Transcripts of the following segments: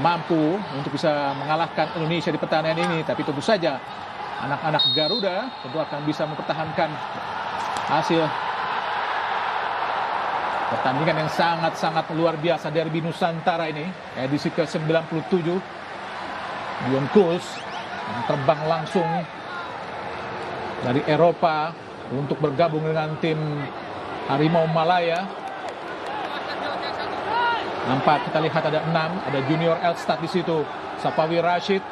mampu untuk bisa mengalahkan Indonesia di pertandingan ini. Tapi tentu saja anak-anak Garuda tentu akan bisa mempertahankan hasil pertandingan yang sangat-sangat luar biasa derby Nusantara ini, edisi ke-97. Dion Kuls yang terbang langsung dari Eropa untuk bergabung dengan tim Harimau Malaya. Nampak kita lihat ada 6, ada Junior Elstad di situ. Safawi Rashid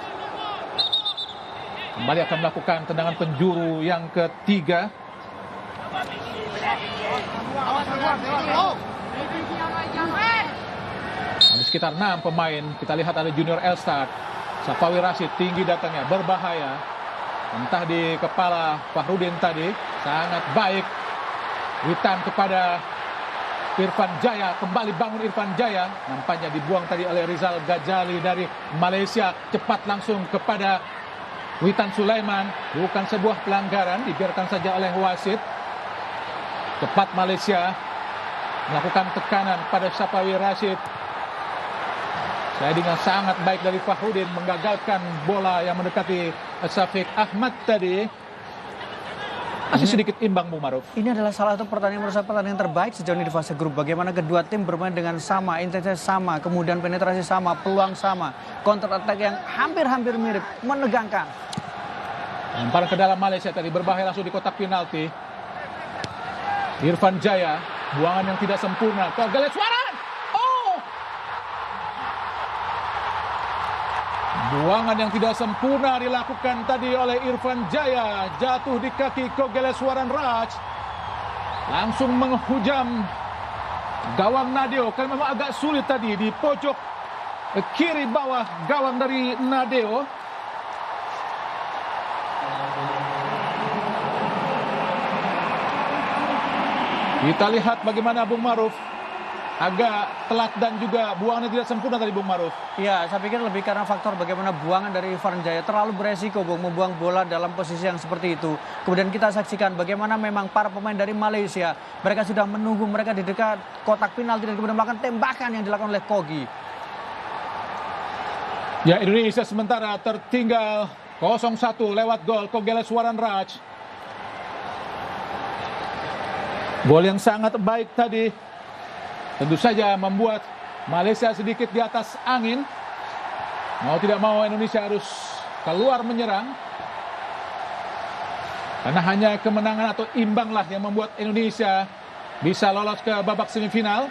kembali akan melakukan tendangan penjuru yang ketiga. Ada sekitar 6 pemain. Kita lihat ada Junior Elstad. Safawi Rashid tinggi datangnya, berbahaya. Entah di kepala Fahrudin tadi. Sangat baik. Witan kepada Irfan Jaya, kembali bangun Irfan Jaya. Nampaknya dibuang tadi oleh Rizal Ghazali dari Malaysia. Cepat langsung kepada Witan Sulaiman. Bukan sebuah pelanggaran, dibiarkan saja oleh wasit. Cepat Malaysia melakukan tekanan pada Safawi Rashid. Sliding yang sangat baik dari Fahrudin, menggagalkan bola yang mendekati Syafiq Ahmad tadi. Masih sedikit imbang, Bung Maruf. Ini adalah salah satu pertandingan terbaik sejauh ini di fase grup. Bagaimana kedua tim bermain dengan sama, intensitas sama, kemudian penetrasi sama, peluang sama, counter attack yang hampir-hampir mirip, menegangkan. Lemparan ke dalam Malaysia tadi, berbahaya langsung di kotak penalti. Irfan Jaya, buangan yang tidak sempurna. Kogeleswaran! Oh! Buangan yang tidak sempurna dilakukan tadi oleh Irfan Jaya. Jatuh di kaki Kogeleswaran Raj. Langsung menghujam gawang Nadeo. Karena memang agak sulit tadi di pojok kiri bawah gawang dari Nadeo. Kita lihat bagaimana Bung Maruf. Agak telat dan juga buangannya tidak sempurna tadi, Bung Maruf. Ya, saya pikir lebih karena faktor bagaimana buangan dari Irfan Jaya terlalu beresiko, Bung, membuang bola dalam posisi yang seperti itu. Kemudian kita saksikan bagaimana memang para pemain dari Malaysia, mereka sudah menunggu mereka di dekat kotak penalti dan kemudian melakukan tembakan yang dilakukan oleh Kogi. Ya, Indonesia sementara tertinggal 0-1 lewat gol Kogeleswaran Raj. Gol yang sangat baik tadi. Tentu saja membuat Malaysia sedikit di atas angin. Mau tidak mau Indonesia harus keluar menyerang. Karena hanya kemenangan atau imbanglah yang membuat Indonesia bisa lolos ke babak semifinal.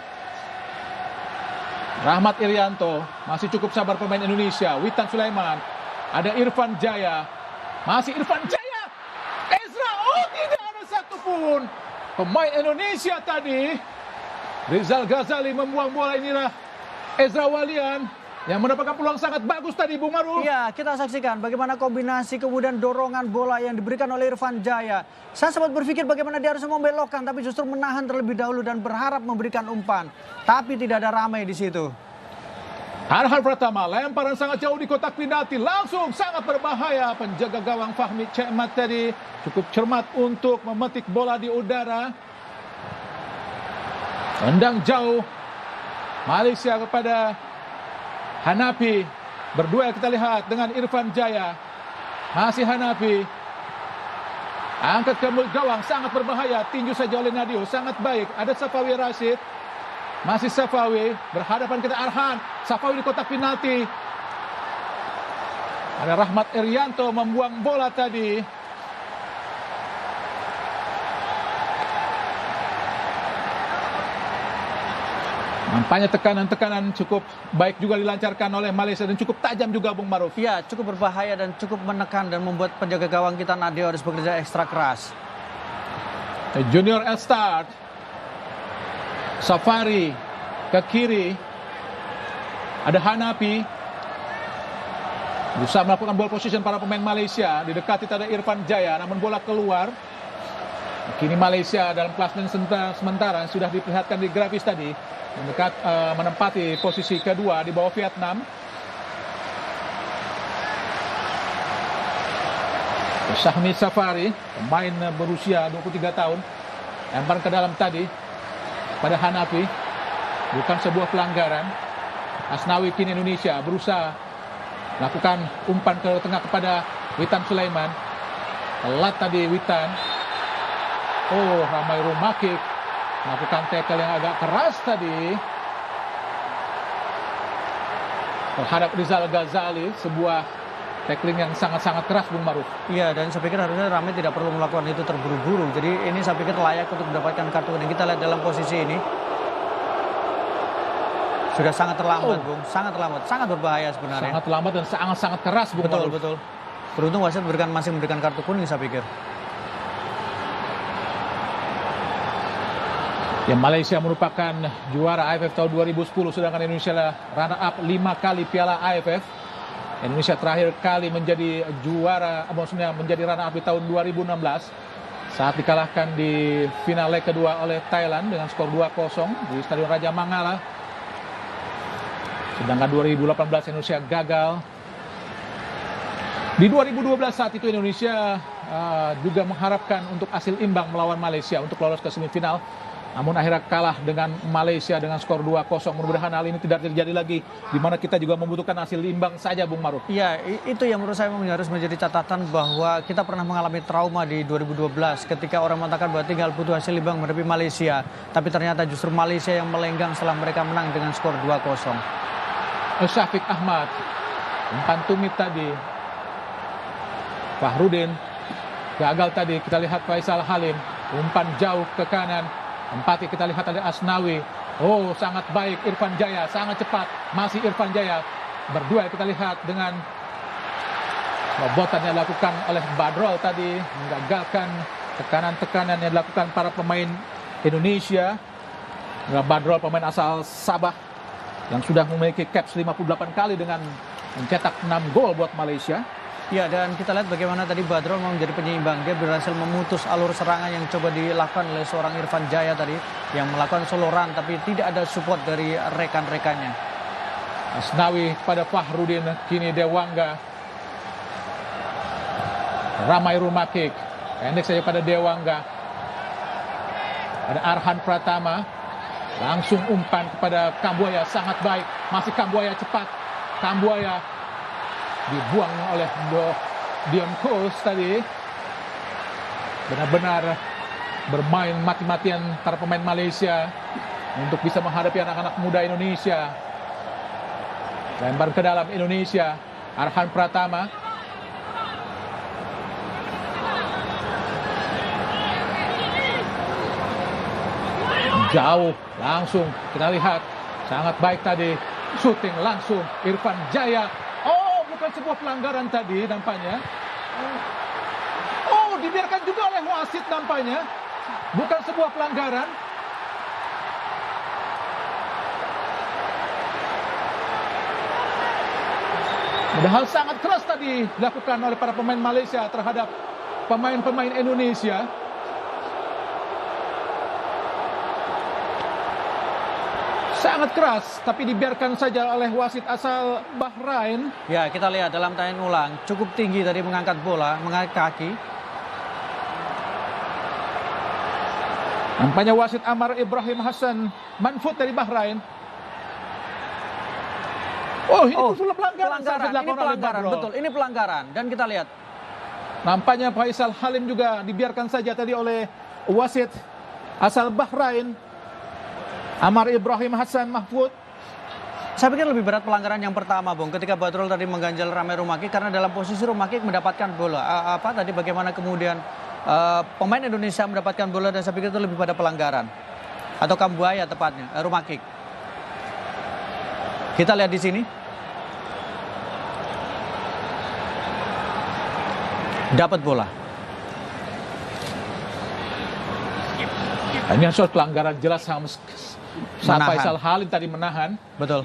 Rahmat Irianto, masih cukup sabar pemain Indonesia. Witan Sulaiman, ada Irfan Jaya. Masih Irfan Jaya. Ezra, oh tidak ada satupun pemain Indonesia tadi. Rizal Ghazali membuang bola, inilah Ezra Walian yang mendapatkan peluang sangat bagus tadi, Bung Maruf. Ya, kita saksikan bagaimana kombinasi kemudian dorongan bola yang diberikan oleh Irfan Jaya. Saya sempat berpikir bagaimana dia harus membelokkan, tapi justru menahan terlebih dahulu dan berharap memberikan umpan. Tapi tidak ada ramai di situ. Arhan Pratama, lemparan sangat jauh di kotak penalti, langsung sangat berbahaya. Penjaga gawang Fahmi Cekmat tadi cukup cermat untuk memetik bola di udara. Tendang jauh Malaysia kepada Hanafi. Berduel kita lihat dengan Irfan Jaya. Masih Hanafi. Angkat ke gawang, sangat berbahaya. Tinju saja oleh Nadio, sangat baik. Ada Safawi Rashid. Masih Safawi. Berhadapan kita Arhan. Safawi di kotak penalti. Ada Rahmat Irianto membuang bola tadi. Nampaknya tekanan-tekanan cukup baik juga dilancarkan oleh Malaysia dan cukup tajam juga, Bung Maruf. Ya, cukup berbahaya dan cukup menekan dan membuat penjaga gawang kita Nadeo harus bekerja ekstra keras. Junior Elstad. Safari ke kiri. Ada Hanafi. Bisa melakukan ball position para pemain Malaysia. Didekati ada Irfan Jaya, namun bola keluar. Kini Malaysia dalam klasemen sementara sudah diperlihatkan di grafis tadi. Menempati posisi kedua di bawah Vietnam. Syahmi Safari, pemain berusia 23 tahun. Lempar ke dalam tadi pada Hanafi. Bukan sebuah pelanggaran. Asnawi kini Indonesia berusaha lakukan umpan ke tengah kepada Witan Sulaiman. Telat tadi Witan. Oh, Ramai Rumakik melakukan tackle yang agak keras tadi terhadap Rizal Ghazali, sebuah tackling yang sangat-sangat keras, Bung Maruf. Iya, dan saya pikir harusnya Ramai tidak perlu melakukan itu terburu-buru. Jadi ini saya pikir layak untuk mendapatkan kartu kuning. Kita lihat dalam posisi ini. Sudah sangat terlambat, Bung. Sangat terlambat. Sangat berbahaya sebenarnya. Sangat terlambat dan sangat-sangat keras, Bung Betul, Maruf. betul. Beruntung wasit masih memberikan kartu kuning, saya pikir. Ya, Malaysia merupakan juara AFF tahun 2010, sedangkan Indonesia adalah runner up 5 kali Piala AFF. Indonesia terakhir kali menjadi juara, maksudnya menjadi runner up di tahun 2016 saat dikalahkan di final leg kedua oleh Thailand dengan skor 2-0 di Stadion Raja Mangala. Sedangkan 2018 Indonesia gagal. Di 2012 saat itu Indonesia juga mengharapkan untuk hasil imbang melawan Malaysia untuk lolos ke semifinal. Namun akhirnya kalah dengan Malaysia dengan skor 2-0. Mudah-mudahan hal ini tidak terjadi lagi, di mana kita juga membutuhkan hasil imbang saja, Bung Maruf. Iya, itu yang menurut saya harus menjadi catatan, bahwa kita pernah mengalami trauma di 2012 ketika orang mengatakan bahwa tinggal butuh hasil imbang menghadapi Malaysia. Tapi ternyata justru Malaysia yang melenggang setelah mereka menang dengan skor 2-0. Syafiq Ahmad, umpan tumit tadi. Fahrudin gagal tadi. Kita lihat Faisal Halim, umpan jauh ke kanan. Empati kita lihat ada Asnawi. Oh, sangat baik Irfan Jaya, sangat cepat. Masih Irfan Jaya. Berdua kita lihat dengan robotan yang dilakukan oleh Badrol tadi, menggagalkan tekanan-tekanan yang dilakukan para pemain Indonesia. Badrol, pemain asal Sabah yang sudah memiliki caps 58 kali dengan mencetak 6 gol buat Malaysia. Ya, dan kita lihat bagaimana tadi Badrol mau menjadi penyeimbang. Dia berhasil memutus alur serangan yang coba dilakukan oleh seorang Irfan Jaya tadi, yang melakukan solo run tapi tidak ada support dari rekan-rekannya. Asnawi pada Fahrudin, kini Dewangga. Ramai Rumakik, pendek saja pada Dewangga. Ada Arhan Pratama, langsung umpan kepada Kambuaya, sangat baik. Masih Kambuaya cepat. Kambuaya dibuang oleh Dion Kos tadi. Benar-benar bermain mati-matian para pemain Malaysia untuk bisa menghadapi anak-anak muda Indonesia. Lempar ke dalam Indonesia, Arhan Pratama. Jauh, langsung kita lihat, sangat baik tadi. Shooting langsung Irfan Jaya. Oh, bukan sebuah pelanggaran tadi nampaknya. Oh, dibiarkan juga oleh wasit nampaknya. Bukan sebuah pelanggaran. Padahal sangat keras tadi dilakukan oleh para pemain Malaysia terhadap pemain-pemain Indonesia. Sangat keras, tapi dibiarkan saja oleh wasit asal Bahrain. Ya, kita lihat dalam tayangan ulang, cukup tinggi tadi mengangkat bola, mengangkat kaki. Nampaknya wasit Amar Ibrahim Hassan Manfud dari Bahrain. Oh, ini usul pelanggaran. Ini pelanggaran, betul, ini pelanggaran. Dan kita lihat. Nampaknya Faisal Halim juga dibiarkan saja tadi oleh wasit asal Bahrain. Amar Ibrahim Hassan Mahfud. Saya pikir lebih berat pelanggaran yang pertama, Bung, ketika Badrol tadi mengganjal Ramai Rumakik, karena dalam posisi Rumakik mendapatkan bola. Tadi bagaimana kemudian pemain Indonesia mendapatkan bola, dan saya pikir itu lebih pada pelanggaran. Atau Kambuaya tepatnya, Rumakik. Kita lihat di sini. Dapat bola. Ini soal pelanggaran jelas saat Faisal Halim tadi menahan. Betul.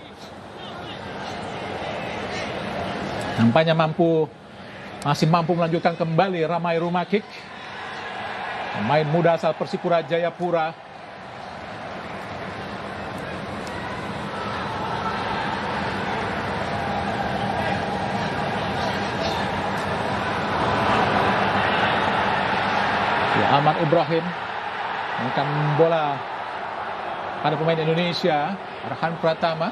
Nampaknya masih mampu melanjutkan kembali Ramai Rumakik. Pemain muda asal Persipura Jayapura. Ya, Ahmad Ibrahim menekan bola pada pemain Indonesia, Arhan Pratama.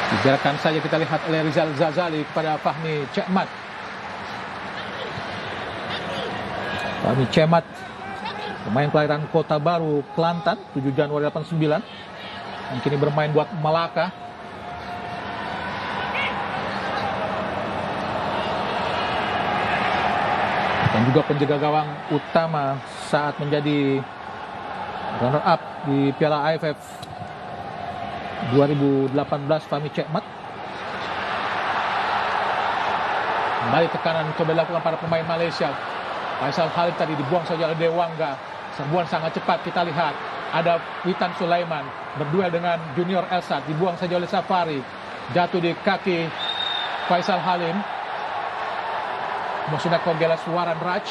Dibiarkan saja, kita lihat oleh Rizal Zazali kepada Fahmi Cekmat. Fahmi Cekmat, pemain kelahiran Kota Baru, Kelantan, 7 Januari 89. Yang kini bermain buat Malaka. Dan juga penjaga gawang utama saat menjadi runner up di Piala AFF 2018, Fahmi Cekmat. Kembali tekanan coba dilakukan para pemain Malaysia. Faisal Khalid tadi dibuang saja oleh Dewangga. Serbuan sangat cepat, kita lihat. Ada Witan Sulaiman berduel dengan Junior Elsat. Dibuang saja oleh Safari. Jatuh di kaki Faisal Halim. Musuhnya Kogelas Waran Raj.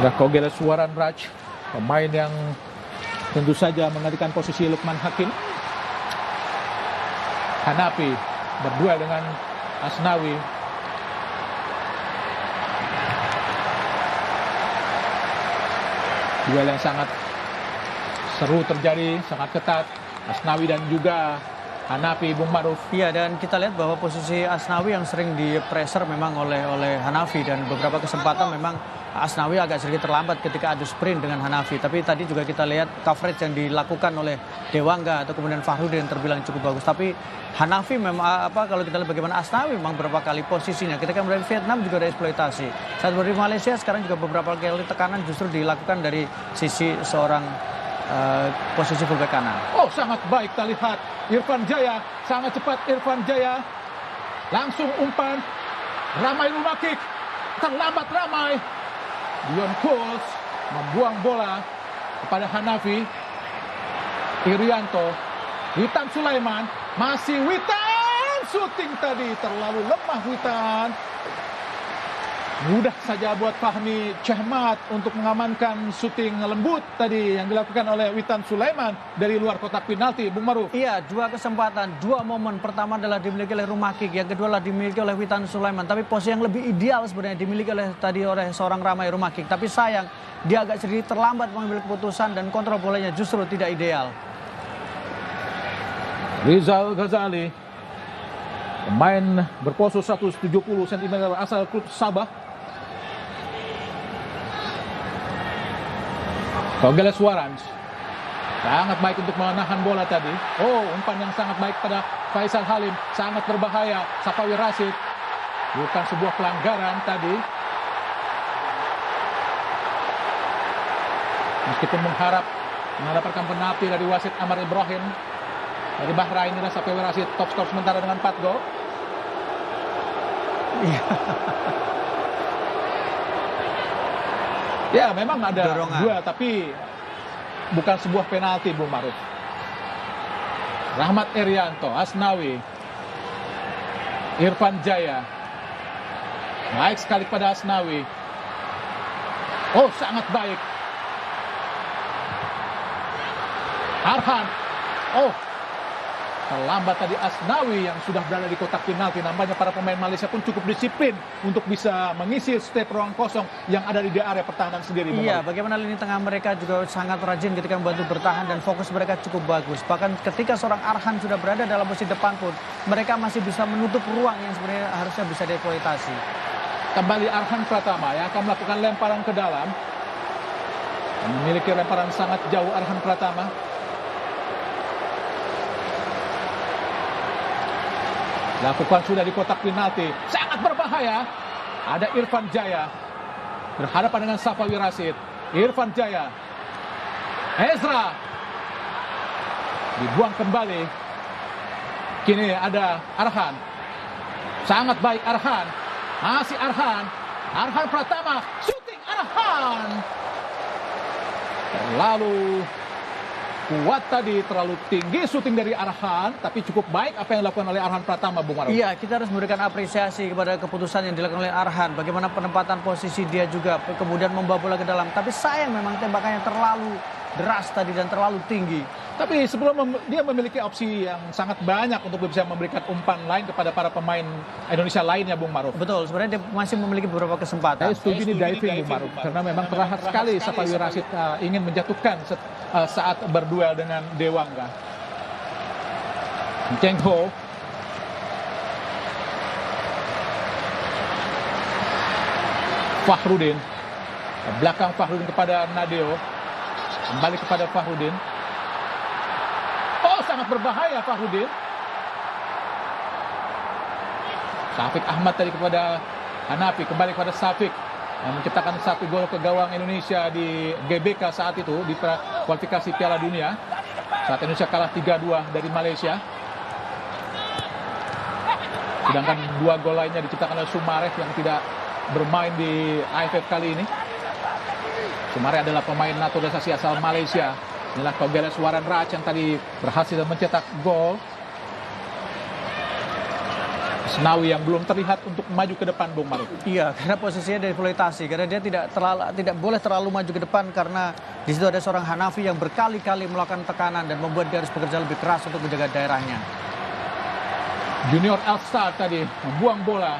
Ada Kogelas Waran Raj, pemain yang tentu saja menggantikan posisi Lukman Hakim. Hanafi berduel dengan Asnawi. Duel yang sangat seru terjadi, sangat ketat. Asnawi dan juga Hanafi, Bung Maruf. Iya, dan kita lihat bahwa posisi Asnawi yang sering di pressure memang oleh Hanafi, dan beberapa kesempatan memang Asnawi agak sedikit terlambat ketika adu sprint dengan Hanafi. Tapi tadi juga kita lihat coverage yang dilakukan oleh Dewangga atau kemudian Fahrudin terbilang cukup bagus. Tapi Hanafi memang kalau kita lihat bagaimana Asnawi memang beberapa kali posisinya. Ketika dari Vietnam juga ada eksploitasi. Saat dari Malaysia sekarang juga beberapa kali tekanan justru dilakukan dari sisi seorang posisi fullback kanan. Oh, sangat baik kita lihat Irfan Jaya, sangat cepat Irfan Jaya. Langsung umpan. Ramai rumah kick. Terlambat Ramai. Dion Kuls membuang bola kepada Hanafi. Irianto, Witan Sulaiman, masih Witan, syuting tadi terlalu lemah Witan. Mudah saja buat Fahmi Cekmat untuk mengamankan syuting lembut tadi yang dilakukan oleh Witan Sulaiman dari luar kotak penalti, Bung Maruf. Iya, dua kesempatan, dua momen. Pertama adalah dimiliki oleh rumah kick, yang kedua adalah dimiliki oleh Witan Sulaiman. Tapi posisi yang lebih ideal sebenarnya dimiliki oleh seorang Ramai rumah kick. Tapi sayang, dia agak sedikit terlambat mengambil keputusan dan kontrol bolanya justru tidak ideal. Rizal Ghazali, pemain berpose 170 cm asal klub Sabah. Kogelas Waran sangat baik untuk menahan bola tadi. Oh, umpan yang sangat baik pada Faisal Halim, sangat berbahaya. Safawi Rashid, bukan sebuah pelanggaran tadi. Meskipun mendapatkan penalti dari wasit Amar Ibrahim dari Bahrain. Inilah Safawi Rashid, top skor sementara dengan 4 gol. Ya, memang ada dorongan. dua, tapi bukan sebuah penalti, Bung Maruf. Rahmat Irianto, Asnawi, Irfan Jaya. Baik sekali pada Asnawi. Oh, sangat baik. Arhan. Oh, terlambat tadi Asnawi yang sudah berada di kotak penalti. Nampaknya para pemain Malaysia pun cukup disiplin untuk bisa mengisi setiap ruang kosong yang ada di area pertahanan sendiri. Iya, bagaimana lini tengah mereka juga sangat rajin ketika membantu bertahan dan fokus mereka cukup bagus. Bahkan ketika seorang Arhan sudah berada dalam posisi depan pun, mereka masih bisa menutup ruang yang sebenarnya harusnya bisa dieksploitasi. Kembali Arhan Pratama yang akan melakukan lemparan ke dalam. Memiliki lemparan sangat jauh Arhan Pratama. Lakukan sudah di kotak penalti. Sangat berbahaya. Ada Irfan Jaya. Berhadapan dengan Safawi Rashid. Irfan Jaya. Ezra. Dibuang kembali. Kini ada Arhan. Sangat baik Arhan. Masih Arhan. Arhan Pratama. Shooting Arhan. Terlalu kuat tadi, terlalu tinggi syuting dari Arhan, tapi cukup baik apa yang dilakukan oleh Arhan Pratama, Bung Maruf. Iya, kita harus memberikan apresiasi kepada keputusan yang dilakukan oleh Arhan. Bagaimana penempatan posisi dia juga, kemudian membawa bola ke dalam. Tapi sayang memang tembakannya terlalu deras tadi dan terlalu tinggi. Tapi sebelum dia memiliki opsi yang sangat banyak untuk bisa memberikan umpan lain kepada para pemain Indonesia lainnya, Bung Maruf. Betul, sebenarnya dia masih memiliki beberapa kesempatan. Saya setuju ini diving, Bung Maruf, karena memang terlihat sekali Safawi Rashid ingin menjatuhkan saat berduel dengan Dewangga. Cheng Ho. Fahrudin. Belakang Fahrudin kepada Nadeo. Kembali kepada Fahrudin. Oh, sangat berbahaya Fahrudin. Syafiq Ahmad tadi kepada Hanafi. Kembali kepada Syafiq. Yang menciptakan 1 gol ke gawang Indonesia di GBK saat itu. Di kualifikasi Piala Dunia. Saat Indonesia kalah 3-2 dari Malaysia. Sedangkan 2 gol lainnya diciptakan oleh Sumareh yang tidak bermain di AFF kali ini. Sumareh adalah pemain naturalisasi asal Malaysia. Inilah Kogeles Waran Raj yang tadi berhasil mencetak gol. Asnawi yang belum terlihat untuk maju ke depan, Bung Maruf. Iya, karena posisinya defolitasi, karena dia tidak boleh terlalu maju ke depan karena di situ ada seorang Hanafi yang berkali-kali melakukan tekanan dan membuat dia harus bekerja lebih keras untuk menjaga daerahnya. Junior Elstar tadi membuang bola.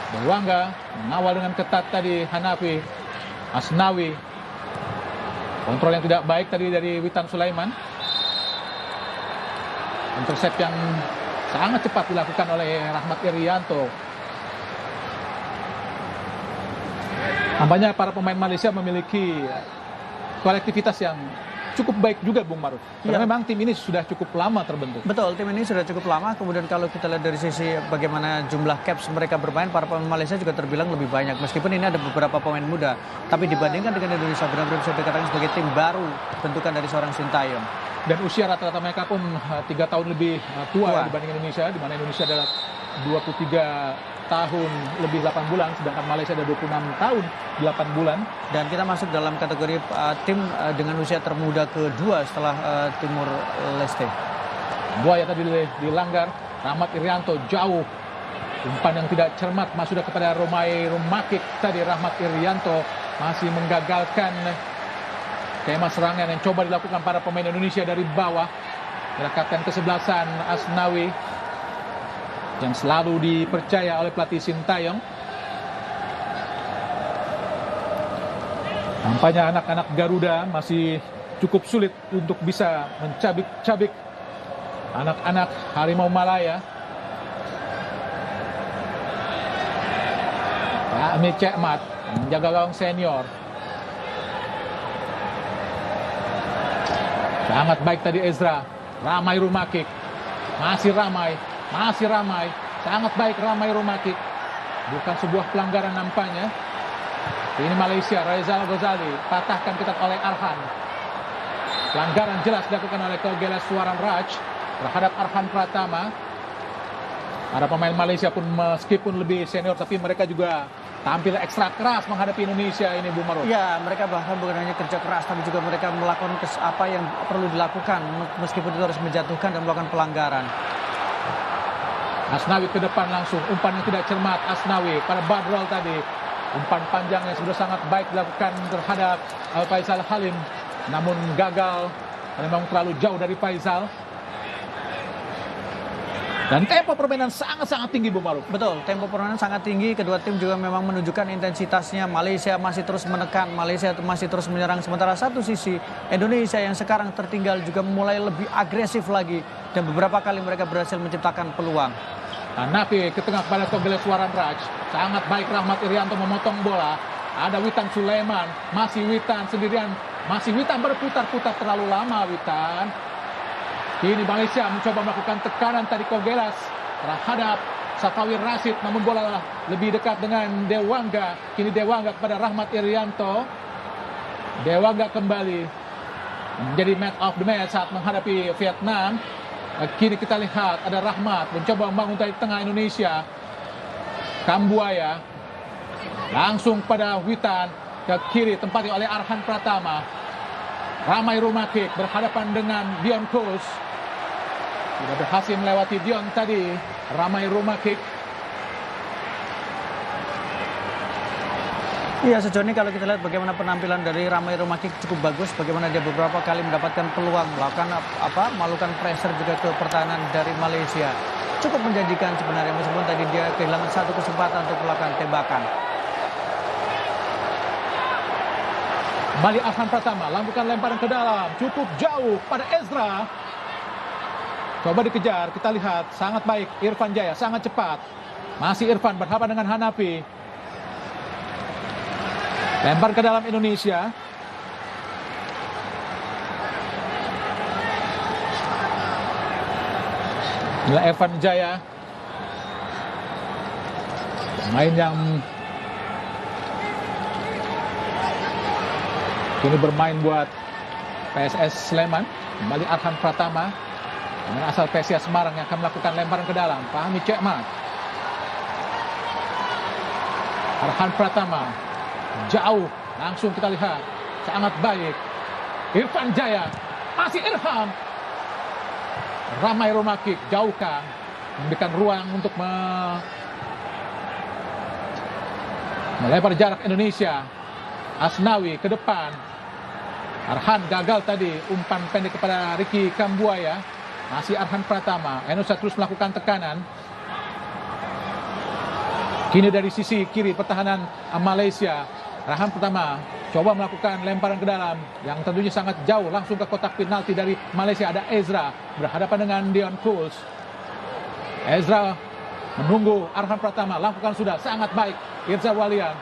Dewangga mengawal dengan ketat tadi Hanafi. Asnawi. Kontrol yang tidak baik tadi dari Witan Sulaiman. Intercept yang sangat cepat dilakukan oleh Rahmat Irianto. Nampaknya para pemain Malaysia memiliki kolektivitas yang cukup baik juga, Bung Maruf. Karena memang tim ini sudah cukup lama terbentuk. Betul, tim ini sudah cukup lama. Kemudian kalau kita lihat dari sisi bagaimana jumlah caps mereka bermain, para pemain Malaysia juga terbilang lebih banyak. Meskipun ini ada beberapa pemain muda, tapi dibandingkan dengan Indonesia benar-benar bisa dikatakan sebagai tim baru bentukan dari seorang Sintayong. Dan usia rata-rata mereka pun 3 tahun lebih tua dibanding Indonesia, di mana Indonesia adalah 23 tahun lebih 8 bulan, sedangkan Malaysia ada 26 tahun 8 bulan. Dan kita masuk dalam kategori tim dengan usia termuda kedua setelah Timur Leste. Buaya tadi dilanggar. Rahmat Irianto jauh. Umpan yang tidak cermat masuk kepada Romai Rumakik. Tadi Rahmat Irianto masih menggagalkan tema serangan yang coba dilakukan para pemain Indonesia dari bawah. Kapten kesebelasan Asnawi yang selalu dipercaya oleh pelatih Sintayong. Nampaknya anak-anak Garuda masih cukup sulit untuk bisa mencabik-cabik anak-anak Harimau Malaya. Ami Cekmat menjaga gawang senior. Sangat baik tadi Ezra. Ramai Rumakik. Masih ramai. Sangat baik Ramai Rumakik. Bukan sebuah pelanggaran nampaknya. Ini Malaysia, Raizal Ghazali patahkan ketat oleh Arhan. Pelanggaran jelas dilakukan oleh Kogeles Waran Raj terhadap Arhan Pratama. Para pemain Malaysia pun meskipun lebih senior, tapi mereka juga tampil ekstra keras menghadapi Indonesia ini, Bu Maruf. Ya, mereka bahkan bukan hanya kerja keras, tapi juga mereka melakukan apa yang perlu dilakukan meskipun itu harus menjatuhkan dan melakukan pelanggaran. Asnawi ke depan langsung, umpan yang tidak cermat Asnawi pada Badrol tadi. Umpan panjang yang sudah sangat baik dilakukan terhadap Faisal Halim, namun gagal karena memang terlalu jauh dari Faisal. Dan tempo permainan sangat-sangat tinggi, Bu Maruf. Betul, tempo permainan sangat tinggi. Kedua tim juga memang menunjukkan intensitasnya. Malaysia masih terus menekan, Malaysia masih terus menyerang. Sementara satu sisi Indonesia yang sekarang tertinggal juga mulai lebih agresif lagi. Dan beberapa kali mereka berhasil menciptakan peluang. Hanafi ke tengah kepada Kogeles Waran Raj. Sangat baik Rahmat Irianto memotong bola. Ada Witan Sulaiman. Masih Witan sendirian. Masih Witan berputar-putar terlalu lama Witan. Kini Malaysia mencoba melakukan tekanan tadi Kogeles terhadap Safawi Rashid. Namun bola lebih dekat dengan Dewangga. Kini Dewangga kepada Rahmat Irianto. Dewangga kembali menjadi man of the match saat menghadapi Vietnam. Kini kita lihat ada Rahmat mencoba membangun dari tengah Indonesia. Kambuaya langsung pada Witan ke kiri tempati oleh Arhan Pratama. Ramai Rumakik berhadapan dengan Dion Kos. Tidak berhasil melewati Dion tadi. Ramai Rumakik. Iya, sejauh ini kalau kita lihat bagaimana penampilan dari Ramai Rumakik cukup bagus, bagaimana dia beberapa kali mendapatkan peluang melakukan pressure juga ke pertahanan dari Malaysia. Cukup menjanjikan sebenarnya, meskipun tadi dia kehilangan satu kesempatan untuk melakukan tembakan. Kembali Arhan Pratama, lakukan lemparan ke dalam, cukup jauh pada Ezra. Coba dikejar, kita lihat sangat baik Irfan Jaya, sangat cepat. Masih Irfan berhadapan dengan Hanafi. Lempar ke dalam Indonesia. Inilah Irfan Jaya, pemain yang kini bermain buat PSS Sleman. Kembali Arhan Pratama, pemain asal PSIS Semarang yang akan melakukan lemparan ke dalam. Fahmi Cekmat. Arhan Pratama jauh, langsung kita lihat sangat baik Irfan Jaya, masih Irfan. Ramai Rumakik jauhkan, memberikan ruang untuk melempar jarak Indonesia. Asnawi ke depan, Arhan gagal tadi, umpan pendek kepada Ricky Kambuaya. Masih Arhan Pratama, Enosa terus melakukan tekanan. Kini dari sisi kiri pertahanan Malaysia, Arhan Pratama coba melakukan lemparan ke dalam yang tentunya sangat jauh, langsung ke kotak penalti dari Malaysia. Ada Ezra berhadapan dengan Dion Kuls. Ezra menunggu Arhan Pratama, lakukan sudah sangat baik Irza Walian.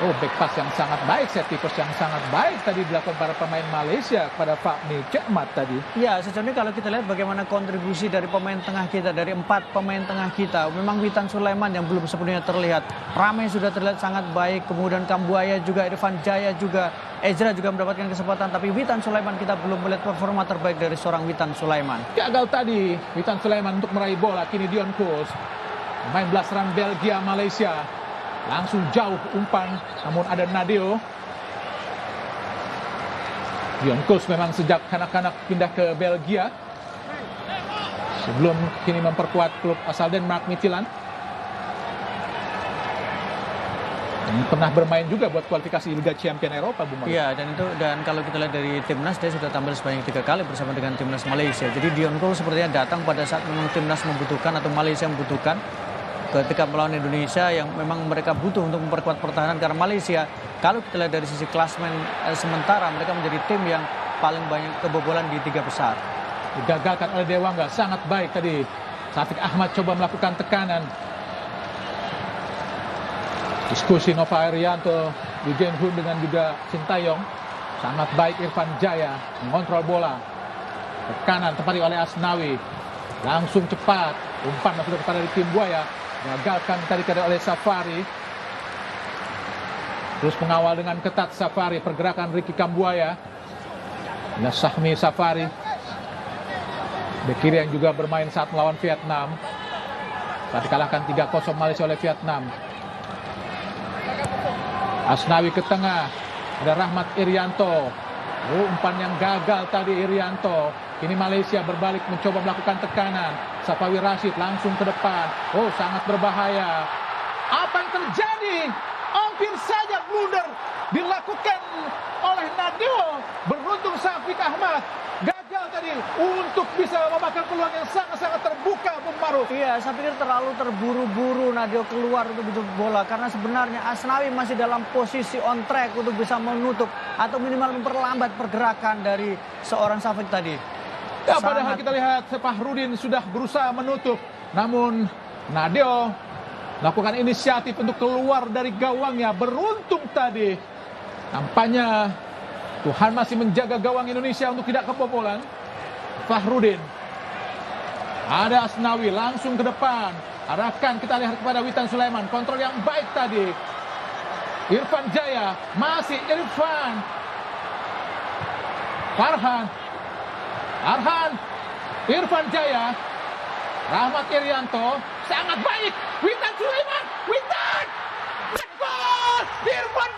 Oh, back pass yang sangat baik, set pickers yang sangat baik tadi dilakukan para pemain Malaysia kepada Fahmi Cekmat tadi. Ya, sejauh ini kalau kita lihat bagaimana kontribusi dari pemain tengah kita, dari 4 pemain tengah kita, memang Witan Sulaiman yang belum sepenuhnya terlihat. Ramai sudah terlihat sangat baik, kemudian Kambuaya juga, Irfan Jaya juga, Ezra juga mendapatkan kesempatan, tapi Witan Sulaiman kita belum melihat performa terbaik dari seorang Witan Sulaiman. Gagal tadi Witan Sulaiman untuk meraih bola, kini Dion Kuls, pemain belasan Belgia Malaysia. Langsung jauh umpan, namun ada Nadeo. Dion Kuls memang sejak kanak-kanak pindah ke Belgia, sebelum kini memperkuat klub asal Denmark Midtjylland. Dan pernah bermain juga buat kualifikasi Liga Champion Eropa, Bung Mario. Iya, dan kalau kita lihat dari timnas, dia sudah tampil sebanyak 3 kali bersama dengan timnas Malaysia. Jadi Dion Kuls sepertinya datang pada saat memang timnas membutuhkan atau Malaysia membutuhkan. Ketika melawan Indonesia yang memang mereka butuh untuk memperkuat pertahanan, karena Malaysia kalau kita lihat dari sisi klasmen sementara mereka menjadi tim yang paling banyak kebobolan di 3 besar. Digagalkan oleh Dewangga, sangat baik tadi. Syafiq Ahmad coba melakukan tekanan. Diskusi Nova Arianto, Eugene Hun dengan juga Sintayong. Sangat baik Irfan Jaya mengontrol bola. Tekanan tepati oleh Asnawi. Langsung cepat, umpan masuk kepada Ricky Kambuaya. Gagalkan tadi oleh Safari. Terus mengawal dengan ketat Safari pergerakan Ricky Kambuaya. Nah, Sahmi Safari, bek kiri yang juga bermain saat melawan Vietnam. Saat dikalahkan 3-0 Malaysia oleh Vietnam. Asnawi ke tengah, ada Rahmat Irianto. Oh, umpan yang gagal tadi Irianto. Kini Malaysia berbalik mencoba melakukan tekanan. Safawi Rashid langsung ke depan. Oh, sangat berbahaya. Apa yang terjadi? Hampir saja blunder dilakukan oleh Nadeo. Beruntung Syafiq Ahmad gagal tadi untuk bisa memakan peluang yang sangat-sangat terbuka, Bung Maruf. Iya, saya pikir terlalu terburu-buru Nadeo keluar untuk menjemput bola, karena sebenarnya Asnawi masih dalam posisi on track untuk bisa menutup atau minimal memperlambat pergerakan dari seorang Syafiq tadi. Ya, padahal kita lihat Fahrudin sudah berusaha menutup, namun Nadeo lakukan inisiatif untuk keluar dari gawangnya. Beruntung tadi, nampaknya Tuhan masih menjaga gawang Indonesia untuk tidak kebobolan. Fahrudin, ada Asnawi langsung ke depan, arahkan, kita lihat kepada Witan Sulaiman, kontrol yang baik tadi. Irfan Jaya, masih Irfan, Arhan, Irfan Jaya, Rahmat Irianto, sangat baik, Witan Sulaiman, Witan, gol, Irfan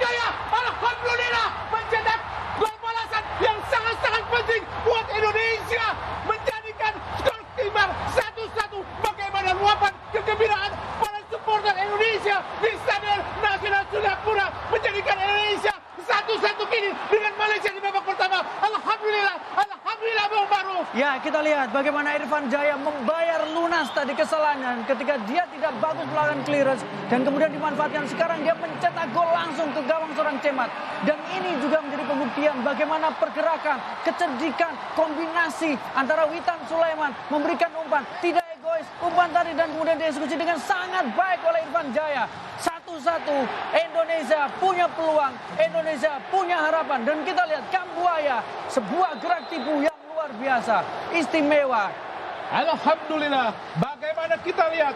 Jaya, alhamdulillah mencetak gol balasan yang sangat-sangat penting buat Indonesia, menjadikan skor imbang 1-1. Bagaimana luapan kegembiraan para supporter Indonesia di Stadion bagaimana Irfan Jaya membayar lunas tadi kesalahannya ketika dia tidak bagus melakukan clearance dan kemudian dimanfaatkan. Sekarang dia mencetak gol langsung ke gawang seorang Cemat. Dan ini juga menjadi pembuktian bagaimana pergerakan, kecerdikan, kombinasi antara Witan Sulaiman memberikan umpan, tidak egois, umpan tadi dan kemudian dieksekusi dengan sangat baik oleh Irfan Jaya. 1-1, Indonesia punya peluang, Indonesia punya harapan. Dan kita lihat Kambuaya, sebuah gerak tipu yang luar biasa, istimewa. Alhamdulillah, bagaimana kita lihat